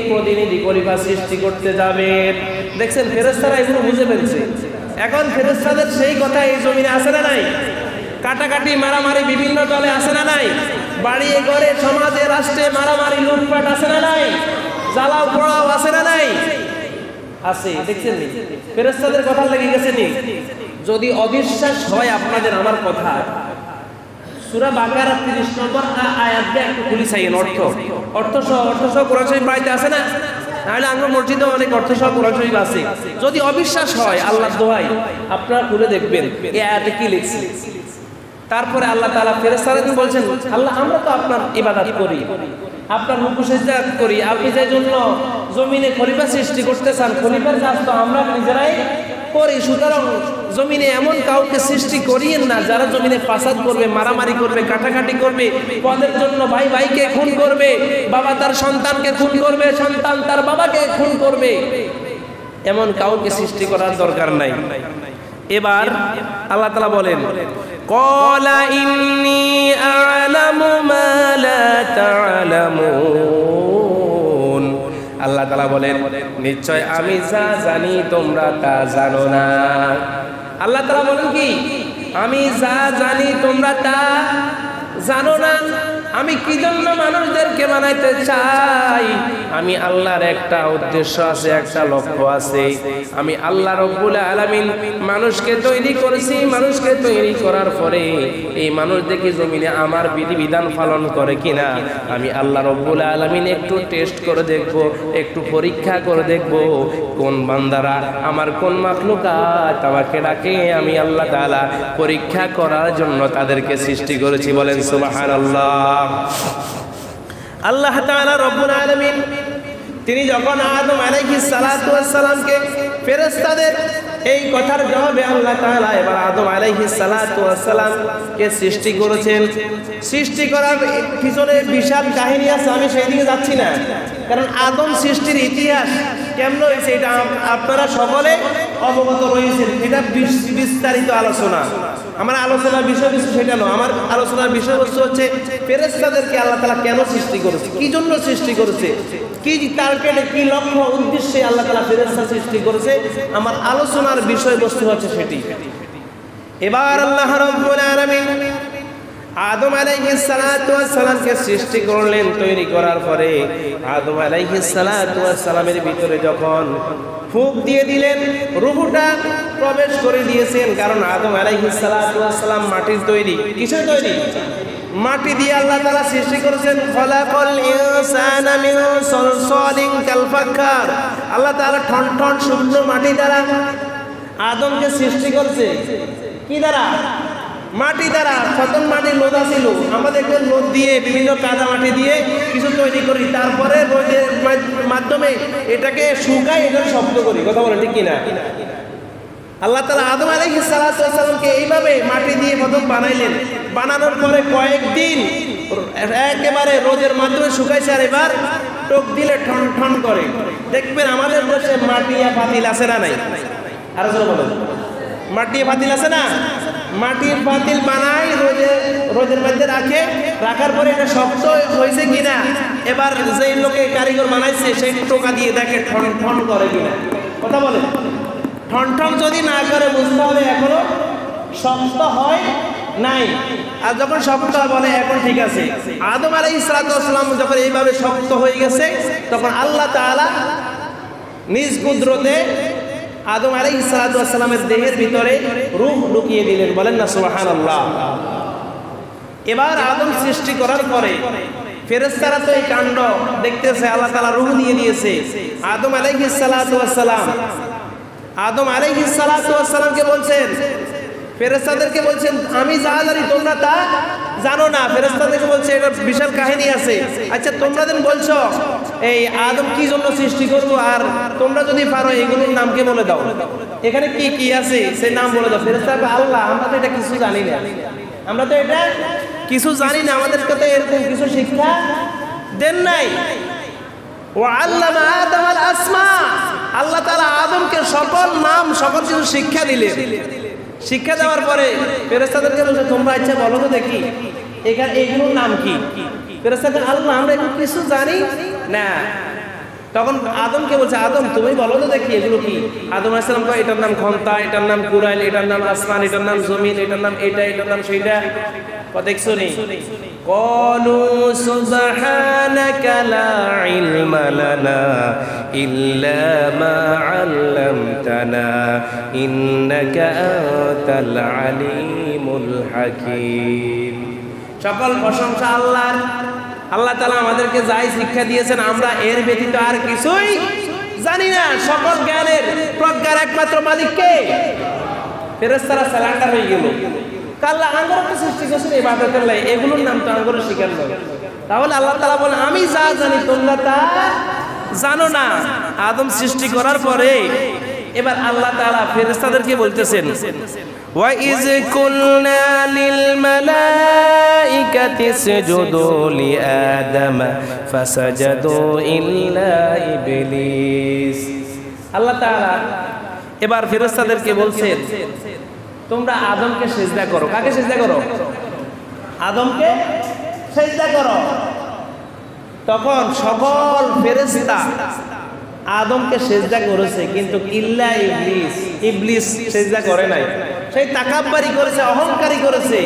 প্রতিনিধি খলিফা সৃষ্টি করতে যাবেন? দেখছেন ফেরেশতারা এগুলো বুঝে ফেলছে। এখন ফেরেশতাদের সেই কথা এই জমিনে আছে না নাই? কাটাকাটি, মারামারি বিভিন্ন দলে আছে না নাই? বাড়ি ঘরে, সমাজে, রাষ্ট্রে মারামারি, লুটপাট আছে না নাই? জ্বালাও পোড়াও আছে না নাই? আছে। দেখছেন নি ফেরেশতাদের কথা লেগে গেছে নি? যদি অবিশ্বাস হয় আপনাদের আমার কথা, সূরা বাকারা 30 নম্বর আয়াতটা একটু খুলি চাইয়েন, অর্থ সহ কোরআন শরীফ বাড়িতে আছে না? তাহলে আমরা মসজিদে অনেক অর্থ সহ কোরআন শরীফ আছে। যদি অবিশ্বাস হয় আল্লাহর দোহাই আপনারা খুলে দেখবেন এই আয়াতে কি লিখছে। তারপরে আল্লাহ তাআলা ফেরেশতাদের বলছেন, আল্লাহ আমরা তো আপনার ইবাদত করি, আপনার রুকু সিজদা করি, আপনি যে জন্য জমিনে খলিফা সৃষ্টি করতে চান, খলিফার কাজ তো আমরা নিজেরাই করি, সুতরাং জমিনে এমন কাউকে সৃষ্টি করিয়েন না যারা জমিনে ফাসাদ করবে, মারামারি করবে, কাটাকাটি করবে, পদের জন্য ভাই ভাইকে খুন করবে, বাবা তার সন্তানকে খুন করবে, সন্তান তার বাবাকে খুন করবে, এমন কাউকে সৃষ্টি করার দরকার নাই। এবার আল্লাহ তাআলা বলেন, ক্বালা ইন্নী আ'লামু মা লা তা'লামুন, আল্লাহ তাআলা বলেন নিশ্চয় আমি যা জানি তোমরা তা জানো না। আল্লাহ তাআলা বলেন কি, আমি যা জানি তোমরা তা জানো না। আমি কি জন্য মানুষদেরকে বানাইতে চাই? আমি আল্লাহর একটা উদ্দেশ্য আছে, একটা লক্ষ্য আছে। আমি আল্লাহ রব্বুল আলামিন মানুষকে তৈরি করেছি। মানুষকে তৈরি করার পরে এই মানুষ দেখি জমিনে আমার বিধিবিধান পালন করে কিনা আমি আল্লাহ রব্বুল আলামিন একটু টেস্ট করে দেখব, একটু পরীক্ষা করে দেখব কোন বান্দারা আমার কোন মাখলুকাত আমাকে ডাকে। আমি আল্লাহ তাআলা পরীক্ষা করার জন্য তাদেরকে সৃষ্টি করেছি। বলেন সুবহানাল্লাহ। আল্লাহ তাআলা রব্বুল আলামিন তিনি যখন আদম আলাইহিস সালাতু ওয়াস সালামকে ফেরেশতাদের এই কথার জবাবে আল্লাহ তাআলা এবার আদম আলাইহিস সালাতু ওয়াস সালামকে সৃষ্টি করেছেন। সৃষ্টি করার পিছনে বিশাল কাহিনী আছে, আমি সেই দিকে যাচ্ছি না, কারণ আদম সৃষ্টির ইতিহাস কেমন হয়েছে এটা আপনারা সকলে অবগত রয়েছেন। এটা বিস্তারিত আলোচনা। আমার আলোচনার বিষয়বস্তু সেটা নয়। আমার আলোচনার বিষয়বস্তু হচ্ছে ফেরেশতাদেরকে আল্লাহ তাআলা কেন সৃষ্টি করেছে, কি জন্য সৃষ্টি করেছে, কি টার্গেটে, কি লক্ষ্য উদ্দেশ্যে আল্লাহ তাআলা ফেরেশতা সৃষ্টি করেছে। আমার আলোচনার বিষয়বস্তু হচ্ছে সেটি। এবার আল্লাহ রাব্বুল আলামিন আদম আলাইহিস সালাতু ওয়াস সালামকে সৃষ্টি করলেন। তৈরি করার পরে আদম আলাইহিস সালাতু ওয়াস সালামের ভিতরে যখন ফুঁক দিয়ে দিলেন, রূহটা প্রবেশ করে দিয়েছেন। কারণ আদম আলাইহিস সালাতু ওয়াস সালাম মাটির তৈরি। কিসের তৈরি? মাটি দিয়ে আল্লাহ তাআলা সৃষ্টি করেছেন। খলাকাল ইনসানা মিন সালসালিন কাল ফাখার। আল্লাহ তাআলা ঠনঠন শুকনো মাটি দ্বারা আদমকে সৃষ্টি করেছে। কি দ্বারা? মাটি দ্বারা। প্রথম মাটির লোদা ছিল, আমাদের লোদ দিয়ে বিভিন্ন কাদা মাটি দিয়ে কিছু তৈরি করি, তারপরে রোদের মাধ্যমে এটাকে শুকাই, এটা শক্ত করি। কথা বলেন ঠিক কিনা? আল্লাহ তাআলা আদম আলাইহিস সালাতু ওয়াস সালামকে এইভাবে মাটি দিয়ে প্রথম বানাইলেন। বানানোর পরে কয়েকদিন একেবারে রোদের মাধ্যমে শুকাইছে। আর এবার টোক দিলে ঠন ঠন করে। দেখবেন আমাদের দেশে মাটিয়া পাতিল আছে না নাই? আরো জোরে বলেন। মাটিয়া পাতিল আছে না? মাটির পাতিল বানায়, রোদের মধ্যে রাখে। রাখার পরে এটা শক্ত হয়েছে কিনা এবার যেই লোকে কারিগর বানাইছে সেই টোকা দিয়ে দেখে ঠন ঠন করে কিনা। কথা বলেন। ঠন ঠন যদি না করে বুঝতে হবে এখনো শক্ত হয় নাই। আর যখন শক্ত বলে এখন ঠিক আছে। আদম আলাইহিস সালাতু ওয়াস সালাম যখন এইভাবে শক্ত হয়ে গেছে তখন আল্লাহ তাআলা নিজ কুদরতে আদম আলাইহিস সালাতু ওয়াস সালামের দেহের ভিতরে রূহ ঢুকিয়ে দিলেন। বলেন না সুবহানাল্লাহ। এবার আদম সৃষ্টি করার পরে ফেরেশতারা তো এই কাণ্ড দেখতেছে, আল্লাহ তাআলা রূহ দিয়ে দিয়েছে। আদম আলাইহিস সালাতু ওয়াস সালাম আদম আলাইহিস সালাতু ওয়াস সালামকে বলছেন, ফেরেশতাদেরকে বলছেন আমি যা জানি তোমরা তা জানো না। ফেরেশতাদেরকে বলছে এটা বিশাল কাহিনী আছে। আচ্ছা তোমরা দেন বলছো এই আদম কি জন্য সৃষ্টি করবো, আর তোমরা যদি পারো এগুলোর নামকে বলে দাও, এখানে কি কি আছে সেই নাম বলে দাও। ফেরেশতারা আল্লাহ আমরা তো এটা কিছু জানি না, আমরা তো এটা কিছু জানি না, আমাদেরকে তো এরকম কিছু শিক্ষা দেন নাই। ওয়া আল্লামা আদমাল আসমা। আল্লাহ তাআলা আদমকে সকল নাম সকল কিছু শিক্ষা দিলেন। শিক্ষা দেওয়ার পরে ফেরেশতাদেরকে বলছে তোমরা আচ্ছা বলো তো দেখি এখানে এইগুলোর নাম কি। ফেরেশতারা আল্লাহ আমরা এগুলো কিছু জানি না। তখন আদমকে বলছে আদম তুমি বলো তো দেখি এগুলো কি। আদম আলাইহিস সালাম কয় এটার নাম খন্তা, এটার নাম কুরাইল, এটার নাম আসমান, এটার নাম জমিন, এটার নাম এটা, এটার নাম সেইটা। দেখছো নি? ক্বালু সুবহানাকা লা ইলমা লানা ইল্লা মা আল্লামতানা ইন্নাকা আনতাল আলিমুল হাকীম। সকল প্রশংসা আল্লাহর। আল্লাহ তাআলা আমাদেরকে যাই শিক্ষা দিয়েছেন আমরা এর ব্যতীত আর কিছুই জানি না। সকল জ্ঞানের প্রজ্ঞার একমাত্র মালিক কে? ফেরেশতারা সালান্ডার হয়ে গেল। কাল্লা আঙ্গুরকে সৃষ্টি করেছেন ইবাদতের লাই, এগুলোর নাম তো আঙ্গুরের শিকার নয়। তাহলে আল্লাহ তাআলা বলেন আমি যা জানি তোমরা তা জানো না। আদম সৃষ্টি করার পরে এবার আল্লাহ তাআলা ফেরেশতাদেরকে বলতেছেন ওয়া ইজ কুলনা লিল মালাইকাতি ইসজুদু লি আদম ফাসাজাদু ইল্লা ইবলিস। আল্লাহ তাআলা এবার ফেরেশতাদেরকে বলছেন তোমরা আদমকে সিজদা করো। কাকে সিজদা করো? আদমকে সিজদা করো। তখন সকল ফেরেশতা আদমকে সিজদা করেছে, কিন্তু ইল্লা ইবলিস, ইবলিস সিজদা করে নাই। সেই তাকাব্বুরি করেছে, অহংকারী করেছে।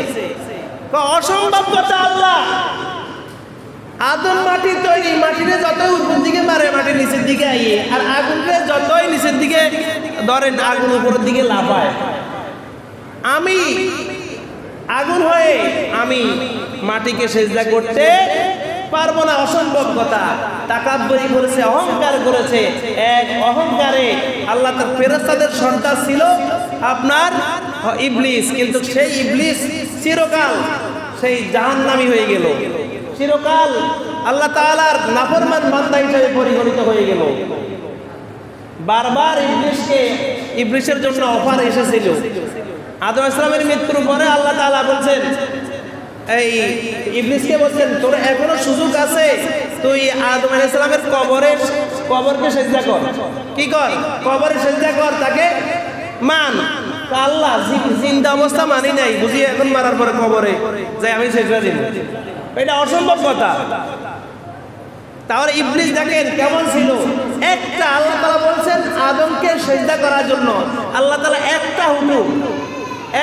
অসম্ভব কথা আল্লাহ আদম মাটির তৈরি, মাটিরে যতই উপর দিকে মারে মাটির নিচের দিকে আইয়ে, আর আগুনকে যতই নিচের দিকে ধরেন আগুন উপরের দিকে লাফায়। আমি আগুন হয়ে আমি মাটিকে সেজদা করতে পারবো না, অসম্ভব কথা। তাকাব্বুরি করেছে, অহংকার করেছে। এক অহংকারে আল্লাহ তার ফেরেশতাদের সর্দার ছিল আপনার ইবলিস, কিন্তু সেই ইবলিস চিরকাল সেই জাহান্নামী হয়ে গেল, চিরকাল আল্লাহ তাআলার নাফরমান বান্দা হিসেবে পরিগণিত হয়ে গেল। বারবার ইবলিসের জন্য অফার এসেছিল। আদম আলাইহিস সালামের মৃত্যুর পরে আল্লাহ তাআলা বলছেন, এই ইবলিসকে বলছেন তোর এখনো সুযোগ আছে, তুই আদম আলাইহিস সালামের কবরকে সিজদা কর। কি কর? কবরে সিজদা কর, তাকে মান। আল্লাহ জিন্দা অবস্থা মানি নাই, বুঝি এখন মারার পরে কবরে যাই আমি সিজদা দিব, এটা অসম্ভব কথা। তাহলে ইবলিস দেখেন কেমন ছিল। একটা আল্লাহ তাআলা বলছেন আদমকে সিজদা করার জন্য, আল্লাহ তাআলা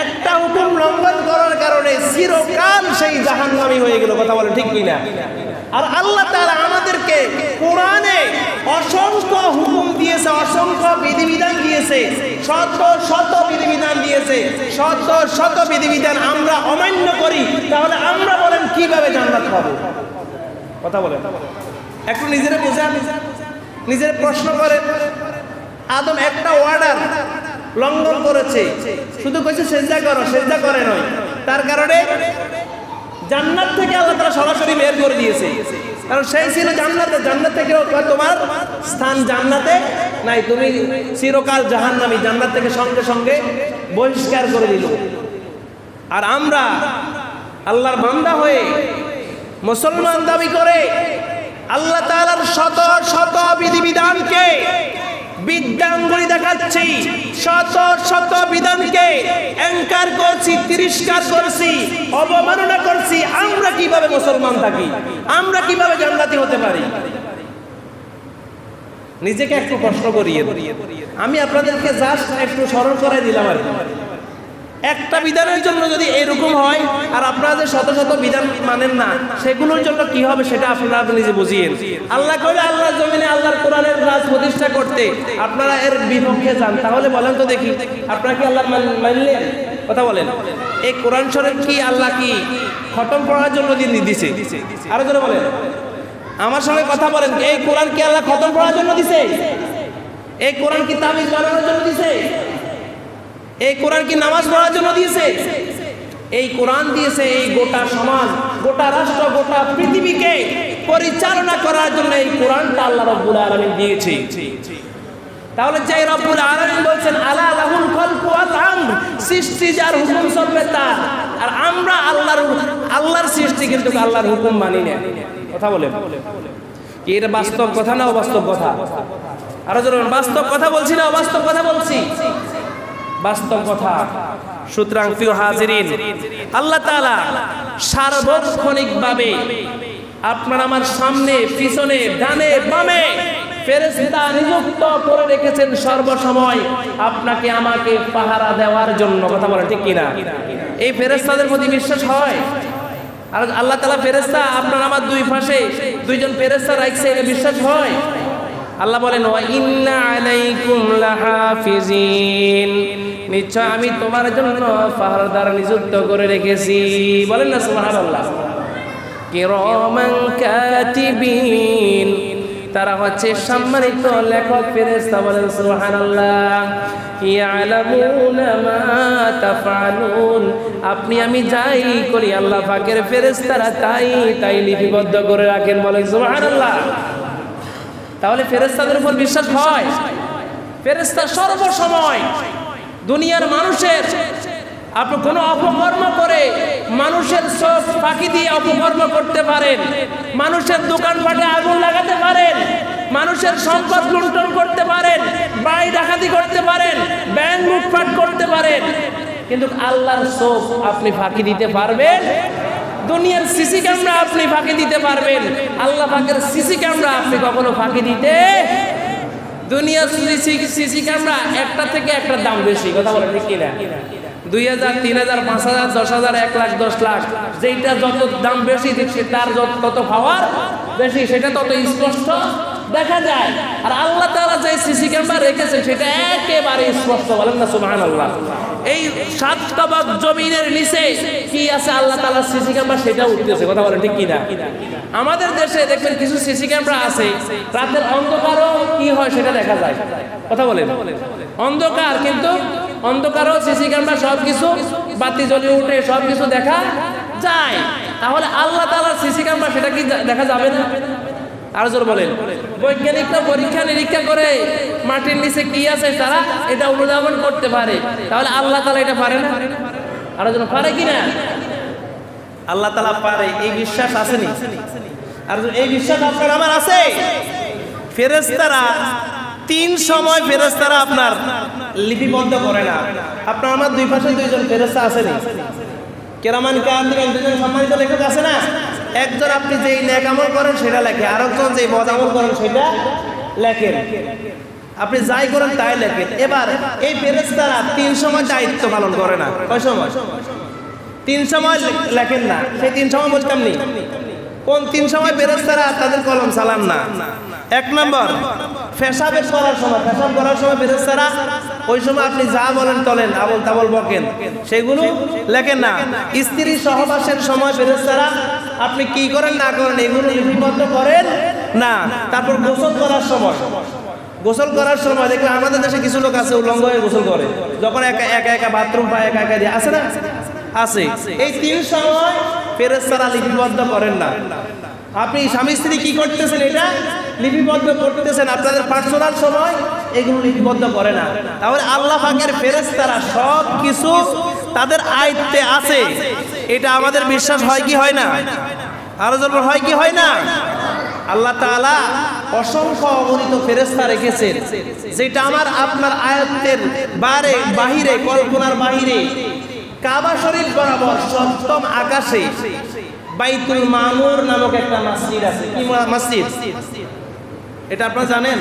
একটা হুকুম লঙ্ঘন করার কারণে চিরকাল সেই জাহান্নামী হয়ে গেল। কথা বলে ঠিক কিনা? আর আল্লাহ তাআলা আমাদেরকে কোরআনে অসংখ্য হুকুম দিয়েছে, অসংখ্য বিধিবিধান দিয়েছে, শত বিধিবিধান দিয়েছে, শত বিধিবিধান আমরা অমান্য করি, তাহলে আমরা বলেন কিভাবে জান্নাত পাবো? কথা বলেন, একটু নিজেরা বোঝান, নিজের প্রশ্ন করেন। আদম একটা অর্ডার লঙ্ঘন করেছে, শুধু কইছে সিজদা করো, সিজদা করে নয়। তার কারণে জান্নাত থেকে আল্লাহ তাআলা সরাসরি বের করে দিয়েছে, কারণ সেই ছিল জান্নাতে। জান্নাত থেকে তোমার স্থান জান্নাতে নাই, তুমি চিরকাল জাহান্নামী। জান্নাত থেকে সঙ্গে সঙ্গে বহিষ্কার করে দিল। আর আমরা আল্লাহর বান্দা হয়ে মুসলমান দাবি করে আল্লাহ তাআলার শত বিধিবিধানকে বিদ্যাঙ্গুলি দেখাচ্ছি, শত বিধানকে অ্যাঙ্কার করছি, তিরস্কার করছি, অবমাননা করছি। আমরা কিভাবে মুসলমান থাকি? আমরা কিভাবে জান্নাতি হতে পারি? নিজেকে একটু প্রশ্ন করিয়ে আমি আপনাদেরকে জাস্ট একটু স্মরণ করাই দিলাম। আর একটা বিধানের জন্য যদি এরকম হয়, আর আপনারা যে শত বিধান মানেন না, সেগুলোর জন্য কি হবে সেটা আপনারা নিজে বুঝিয়েন। আল্লাহ কইলে আল্লাহর জমিনে আল্লাহর কোরআনের রাজ প্রতিষ্ঠা করতে আপনারা এর বিপক্ষে যান, তাহলে বলেন তো দেখি আপনারা কি আল্লাহ মানলেন? কথা বলেন। এই কোরআন শরীফ কি আল্লাহ কি খতম করার জন্য দিছে? আরো জোরে বলেন, আমার সঙ্গে কথা বলেন। এই কোরআন কি আল্লাহ খতম করার জন্য দিছে? এই কোরআন কি তাবিজ বানানোর জন্য দিছে? এই কোরআন কি নামাজ পড়ার জন্য দিয়েছে? এই কোরআন দিয়েছে এই গোটা সমাজ, গোটা রাষ্ট্র, গোটা পৃথিবীকে পরিচালনা করার জন্য এই কোরআনটা আল্লাহ রাব্বুল আলামিন দিয়েছে। তাহলে যে রব্বুল আলামিন বলছেন আলা লাহুল খালকু ওয়াল আমর, সৃষ্টি যার হুকুম চলবে তার। আর আমরা আল্লাহর সৃষ্টি, কিন্তু আল্লাহর হুকুম মানি না। কথা বলেন, কি এটা বাস্তব কথা না অবাস্তব কথা? আরো জোরে বাস্তব কথা বলছি না অবাস্তব কথা বলছি? বাস্তব কথা। সুতরাং প্রিয় হাজিরিন, আল্লাহ তাআলা সার্বক্ষণিকভাবে আপনার আমার সামনে, পিছনে, ডানে বামে ফেরেশতা নিযুক্ত করে রেখেছেন সর্বসময় আপনাকে আমাকে পাহারা দেওয়ার জন্য। কথা বলেন ঠিক কিনা? এই ফেরেশতাদের প্রতি বিশ্বাস হয়? আর আল্লাহ তাআলা ফেরেশতা আপনার আমার দুই পাশে দুইজন ফেরেশতা রাখছে, এটা বিশ্বাস হয়? আল্লাহ বলেন ওয়া ইন্না আলাইকুম লাহাফিজিন, নিশ্চয় আমি তোমার জন্য পাহারাদার নিযুক্ত করে রেখেছি। বলেন না সুবহানাল্লাহ। কিরামান কাতিবিন, তারা হচ্ছে সম্মানিত লেখক ফেরেশতা। বলেন সুবহানাল্লাহ। ইয়ালামুনা মা তাফআলুন, আপনি আমি যাই করি আল্লাহ পাকের ফেরেশতারা তাই লিপিবদ্ধ করে রাখেন। বলেন সুবহানাল্লাহ। তাহলে ফেরেশতাদের উপর বিশ্বাস হয়? ফেরেশতা সর্বসময় দুনিয়ার মানুষের আপনি কোনো অপকর্ম করে মানুষের চোখ ফাঁকি দিয়ে অপকর্ম করতে পারেন, মানুষের দোকানপাটে আগুন লাগাতে পারেন, মানুষের সম্পদ লুণ্ঠন করতে পারেন, বাড়ি ডাকাতি করতে পারেন, ব্যাংক লুটপাট করতে পারেন, কিন্তু আল্লাহর চোখ আপনি ফাঁকি দিতে পারবেন? দুনিয়ার সিসি ক্যামেরা আপনি ফাঁকি দিতে পারবেন, আল্লাহ পাকের সিসি ক্যামেরা আপনি কখনো ফাঁকি দিতে? দুনিয়ার সিসি ক্যামেরা একটা থেকে একটা দাম বেশি। কথা বলেন ঠিক কিনা? 2000, 3000, 5000, 10,000, 1 লাখ, 10 লাখ, যেটা যত দাম বেশি দেখছে তার তত পাওয়ার বেশি, সেটা তত স্পষ্ট দেখা যায়। আর আল্লাহ তাআলা যে সিসি ক্যামেরা রেখেছেন সেটা একেবারে স্পষ্ট, বলেন না সুবহানাল্লাহ। এই 7 তবাক জমিনের নিচে কি আছে আল্লাহ তাআলার সিসি ক্যামেরা সেটা উঠতেছে, কথা বলেন ঠিক কিনা? আমাদের দেশে দেখবেন কিছু সিসি ক্যামেরা আছে, রাতের অন্ধকারও কি হয় সেটা দেখা যায়, কথা বলেন। অন্ধকার, কিন্তু অন্ধকারও সিসি ক্যামেরা সবকিছু বাতি জ্বলে উঠে সবকিছু দেখা যায়। তাহলে আল্লাহ তাআলার সিসি ক্যামেরা সেটা কি দেখা যাবে না? আর জোর বলেন। বৈজ্ঞানিকরা পরীক্ষা নিরীক্ষা করে মাটির নিচে কি আছে তারা এটা অনুধাবন করতে পারে, তাহলে আল্লাহ তাআলা এটা পারে না? আর জোর পারে কিনা? আল্লাহ তাআলা পারে, এই বিশ্বাস আসেনি? আর এই বিশ্বাস আপনার আমার আছে? ফেরেশতারা 3 সময় ফেরেশতারা আপনার লিপিবদ্ধ করে না। আপনার আমার দুই পাশে 2জন ফেরেশতা আসেনি? কেরামান কাতিবিন, 2জন সম্মানিত লেখক আছে না? একজন আপনি যেই নেক আমল করেন সেটা লেখে, আরেকজন যেই বদ আমল করেন সেটা লেখেন। আপনি যাই করেন তাই লেখেন। এবার এই ফেরেশতারা 3 সময় দায়িত্ব পালন করে না। কয় সময়? 3 সময় লেখেন না। সেই 3 সময় বলতাম নি কোন 3 সময় ফেরেশতারা তাদের কলম চালান না? 1 নম্বর পেশাব করার সময় ফেরেশতারা ওই সময় আপনি যা বলেন তলেন, আবল তাবল বকেন, সেগুলো লেখেন না। স্ত্রী সহবাসের সময় ফেরেশতারা আপনি কি করেন না করেন এগুলো লিপিবদ্ধ করেন না। তারপর গোসল করার সময় দেখবেন আমাদের দেশে কিছু লোক আছে উলঙ্গ হয়ে গোসল করে, যখন একা বাথরুম পায় একা দিয়ে, আছে না? আছে। এই 3 সময় ফেরেশতারা লিপিবদ্ধ করেন না। আপনি স্বামী স্ত্রী কি করতেছেন এটা লিপিবদ্ধ করতেছেন, আপনাদের পার্সোনাল সময় এগুলো লিপিবদ্ধ করে না। তাহলে আল্লাহ পাকের ফেরেশতারা সব কিছু তাদের আয়ত্তে আছে, এটা আমাদের বিশ্বাস হয় কি হয় না? আরো জোরে হয় কি হয় না? আল্লাহ তাআলা অসংখ্য অগণিত ফেরেশতা রেখেছেন, যেটা আমার আপনার আয়ত্তের বাহিরে, কল্পনার বাহিরে। কাবা শরীফ বরাবর 7ম আকাশে বাইতুল মামুর নামক একটা মসজিদ আছে। কি মসজিদ? এটা আপনারা জানেন?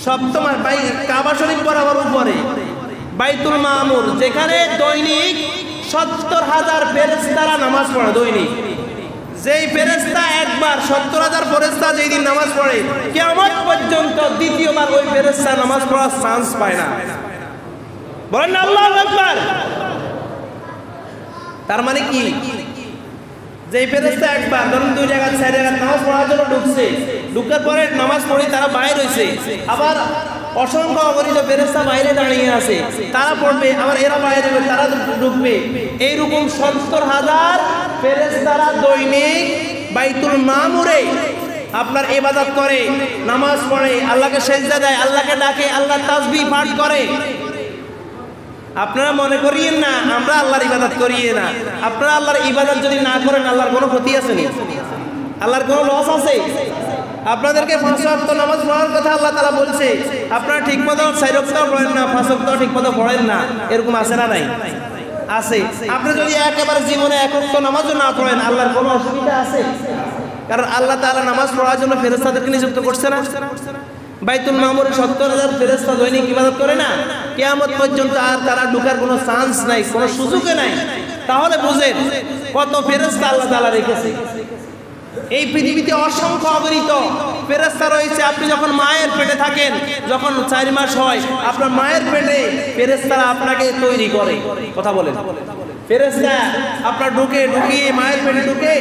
7ম কাবা শরীফ বরাবর উপরে বাইতুল মামুর, যেখানে দৈনিক 70,000 ফেরেশতারা নামাজ পড়ে। দৈনিক যেই ফেরেশতা একবার 70,000 ফেরেশতা যেই দিন নামাজ পড়ে, কিয়ামত পর্যন্ত দ্বিতীয়বার ওই ফেরেশতা নামাজ পড়ার চান্স পায় না। বলেন না আল্লাহু আকবার। তার মানে কি? যেই ফেরেশতা একবার ধরুন 2 জায়গা 4 জায়গা নামাজ পড়ার জন্য ঢুকছে, ঢুকার পরে নামাজ পড়ে তারা বাইরে হইছে, আবার অসংখ্য অগণিত ফেরেশতা বাইরে দাঁড়িয়ে আছে, তারা পড়বে, আবার এরা বাইরে হবে, তারা ঢুকবে। এইরকম 70,000 ফেরেশতারা দৈনিক বাইতুল মামুরে আপনার ইবাদত করে, নামাজ পড়ে, আল্লাহকে সিজদা দেয়, আল্লাহকে ডাকে, আল্লাহ তাসবিহ পাঠ করে। আপনারা মনে করিয়েন না আমরা আল্লাহর ইবাদত করিয়ে না। আপনারা আল্লাহর ইবাদত যদি না করেন আল্লাহর কোনো ক্ষতি আছে নি? আল্লাহর কোনো লস আছে? আপনাদেরকে 5 ওয়াক্ত নামাজ পড়ার কথা আল্লাহ তাআলা বলছে, আপনারা ঠিকমতো 4 ওয়াক্ত পড়েন না, 5 ওয়াক্ত ঠিকমতো পড়েন না, এরকম আছে না নাই? আছে। আপনি যদি একেবারে জীবনে 1 ওয়াক্ত নামাজও না পড়েন আল্লাহর কোনো অসুবিধা আছে? কারণ আল্লাহ তাআলা নামাজ পড়ার জন্য ফেরেশতাদেরকে নিযুক্ত করছে না? বাইতুল মামুরে 70,000 ফেরেশতা দৈনিক ইবাদত করে না, কিয়ামত পর্যন্ত আর তারা ঢোকার কোনো চান্স নাই, কোনো সুযোগই নাই। তাহলে বুঝেন কত ফেরেশতা আল্লাহ তাআলা রেখেছে। এই পৃথিবীতে অসংখ্য অগণিত ফেরেশতা রয়েছে। আপনি যখন মায়ের পেটে থাকেন, যখন 4 মাস হয়, আপনার মায়ের পেটে ফেরেশতারা আপনাকে তৈরি করে, কথা বলেন। ফেরেশতা আপনার ঢুকিয়ে মায়ের পেটে ঢুকে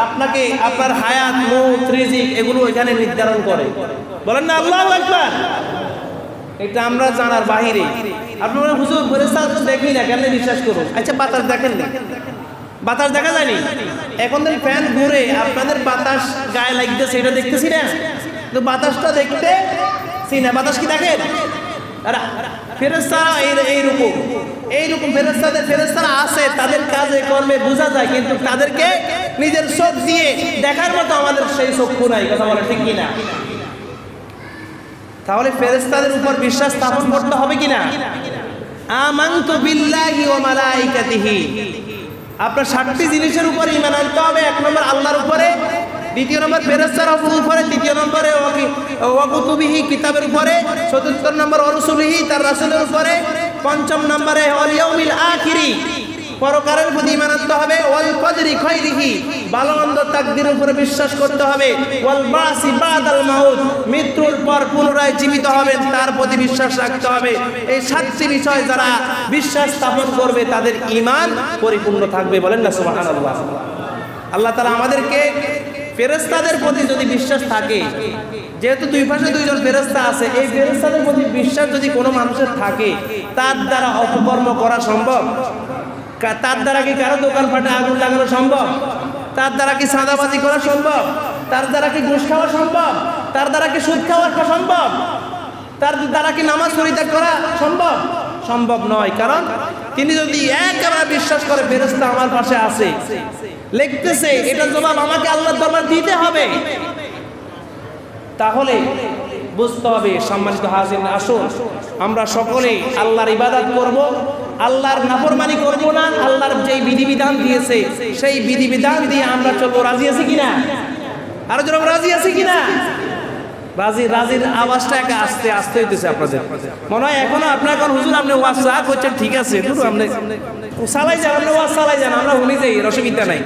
আপনাকে আপনার হায়াত, মউত, রিজিক এগুলো এখানে নির্ধারণ করে। বলেন না আল্লাহু আকবার। এটা আমরা জানার বাহিরে। আপনারা হুজুর ফেরেশতা তো দেখি না, কেন বিশ্বাস করুন? আচ্ছা বাতাস দেখেন না? বাতাস দেখা যায়নি? এখন তো ফ্যান ঘুরে, আপনাদের বাতাস গায়ে লাগতেছে, এটা দেখতেছি না? তো বাতাসটা দেখতেছি না, বাতাস কি দেখেন? ফেরেশতা এইরকম ফেরেশতারা আছে, তাদের কাজে কর্মে বোঝা যায়, কিন্তু তাদেরকে নিজের চোখ দিয়ে দেখার মতো আমাদের সেই চক্ষু নাই, কথা বলে ঠিক কিনা? তাহলে ফেরেশতাদের উপর বিশ্বাস স্থাপন করতে হবে কিনা? আমানতু বিল্লাহি ওয়া মালাইকাতিহি। আপনার 7টি জিনিসের উপর ঈমান আনতে হবে। 1 নম্বর আল্লাহর উপরে, 2 নম্বর ফেরেশতার উপরে, 3 নম্বরে ওয়া কুতুবিহি কিতাবের উপরে, 4 নম্বর ওয়া রাসূলিহি তার রাসূলের উপরে, পঞ্চম নম্বরে ওয়াল ইয়াউমিল আখিরি, পরকালের প্রতি ঈমান আনতে হবে। ওয়াল কদরি খাইরিহি, ভালো মন্দ তাকদীরের উপরে বিশ্বাস করতে হবে। ওয়াল বাসি বাদাল মাউত, মৃত্যুর পর পুনরায় জীবিত হবেন তার প্রতি বিশ্বাস রাখতে হবে। এই সাতটি বিষয় যারা বিশ্বাস স্থাপন করবে তাদের ঈমান পরিপূর্ণ থাকবে। বলেন না সুবহানাল্লাহ। আল্লাহ তাআলা আমাদেরকে ফেরেশতাদের প্রতি যদি বিশ্বাস থাকে, যেহেতু দুই পাশে দুইজন ফেরেশতা আছে, এই ফেরেশতাদের প্রতি বিশ্বাস যদি কোনো মানুষের থাকে, তার দ্বারা অপকর্ম করা সম্ভব? তার দ্বারা কি কারো দোকান ফাটে আগুন লাগানো সম্ভব? তার দ্বারা কি চাঁদাবাজি করা সম্ভব? তার দ্বারা কি ঘুষ খাওয়া সম্ভব? তার দ্বারা কি সুদ খাওয়া সম্ভব? তার দ্বারা কি নামাজ পরিত্যাগ করা সম্ভব? সম্ভব নয়। কারণ তিনি যদি একেবারে বিশ্বাস করে ফেরেশতা আমার পাশে আছে, লিখতেছে, এটা জবাব আমাকে আল্লাহর দরবার দিতে হবে, তাহলে বুঝতে হবে। সম্মানিত হাজির, আসুন আমরা সকলে আল্লাহর ইবাদত করব, আল্লাহর নাফরমানি করব না। আল্লাহর যেই বিধিবিধান দিয়েছে সেই বিধিবিধান দিয়ে আমরা চলবো। রাজি আছি কিনা? আরো জোরে রাজি আছি কিনা? রাজির আওয়াজটা একা আস্তে আস্তে হইতেছে আপনাদের। মনে হয় এখনো আপনার এখন হুজুর আপনি ওয়াজ চা করছেন, ঠিক আছে, আপনি চালাই যান, আপনি ওয়াজ চালাই যান, আমরা শুনি যাই, রসগীতা নাই,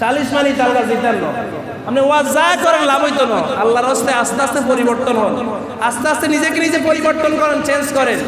চালিশ মানি তালগা জিতার ন, আপনি ওয়াজ যা করেন লাভ হইতো না। আল্লাহর রাস্তায় আস্তে আস্তে পরিবর্তন হন, আস্তে আস্তে নিজেকে নিজে পরিবর্তন করেন, চেঞ্জ করেন।